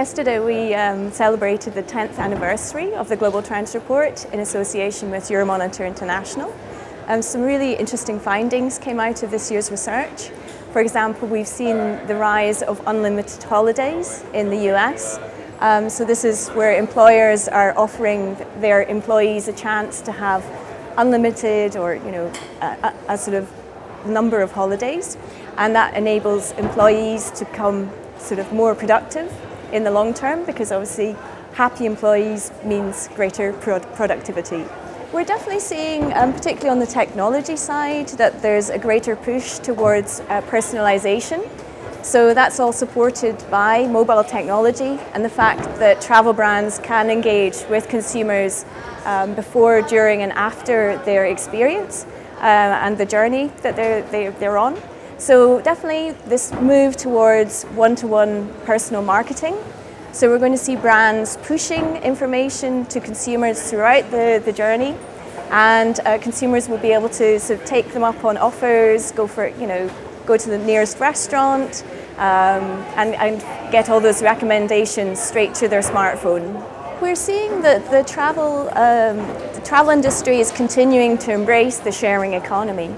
Yesterday we celebrated the 10th anniversary of the Global Trends Report in association with Euromonitor International. Some really interesting findings came out of this year's research. For example, we've seen the rise of unlimited holidays in the US. So this is where employers are offering their employees a chance to have unlimited or a sort of number of holidays, and that enables employees to become sort of more productive in the long term, because obviously happy employees means greater productivity. We're definitely seeing, particularly on the technology side, that there's a greater push towards personalization. So that's all supported by mobile technology and the fact that travel brands can engage with consumers before, during and after their experience and the journey that they're on. So definitely this move towards one-to-one personal marketing. So we're going to see brands pushing information to consumers throughout the journey, and consumers will be able to sort of take them up on offers, go to the nearest restaurant, and get all those recommendations straight to their smartphone. We're seeing that the travel industry is continuing to embrace the sharing economy.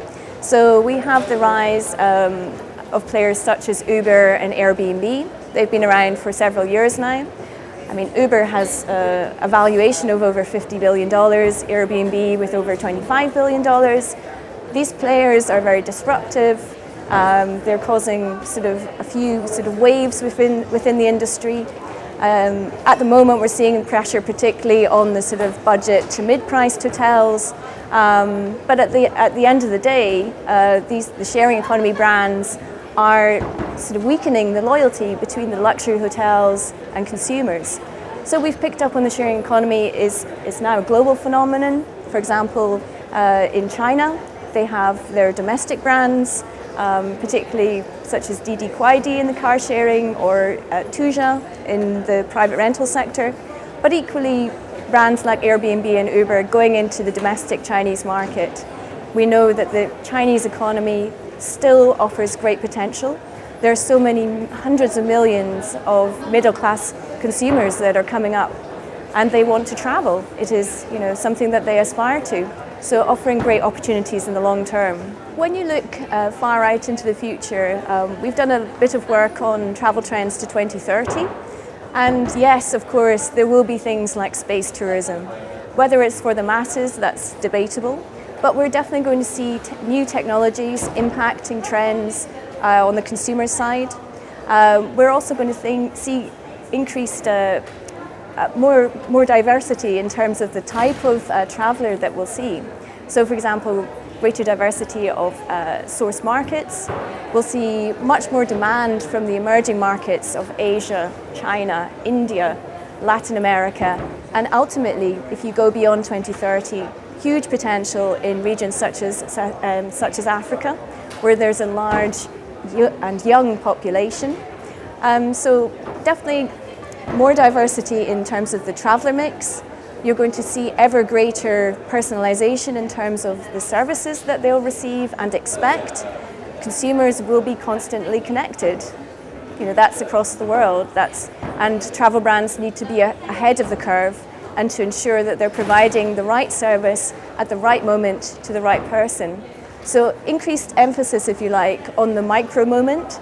So we have the rise of players such as Uber and Airbnb. They've been around for several years now. I mean, Uber has a valuation of over $50 billion, Airbnb with over $25 billion. These players are very disruptive. They're causing sort of a few sort of waves within the industry. At the moment, we're seeing pressure particularly on the sort of budget to mid-priced hotels. But at the end of the day, the sharing economy brands are sort of weakening the loyalty between the luxury hotels and consumers. So we've picked up on the sharing economy is now a global phenomenon. For example, in China, they have their domestic brands, particularly such as Didi Kuaidi in the car sharing, or Tuja in the private rental sector. But equally, brands like Airbnb and Uber going into the domestic Chinese market. We know that the Chinese economy still offers great potential. There are so many hundreds of millions of middle-class consumers that are coming up, and they want to travel. It is, something that they aspire to. So offering great opportunities in the long term. When you look far out into the future, we've done a bit of work on travel trends to 2030. And yes, of course, there will be things like space tourism. Whether it's for the masses, that's debatable. But we're definitely going to see new technologies impacting trends on the consumer side. We're also going to see increased more diversity in terms of the type of traveller that we'll see. So for example, greater diversity of source markets. We'll see much more demand from the emerging markets of Asia, China, India, Latin America, and ultimately, if you go beyond 2030, huge potential in regions such as Africa, where there's a large and young population. So definitely more diversity in terms of the traveller mix. You're going to see ever greater personalization in terms of the services that they'll receive and expect. Consumers will be constantly connected. That's across the world. And travel brands need to be ahead of the curve and to ensure that they're providing the right service at the right moment to the right person. So increased emphasis, if you like, on the micro moment.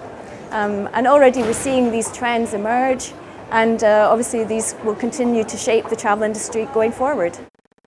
And already we're seeing these trends emerge. And obviously these will continue to shape the travel industry going forward.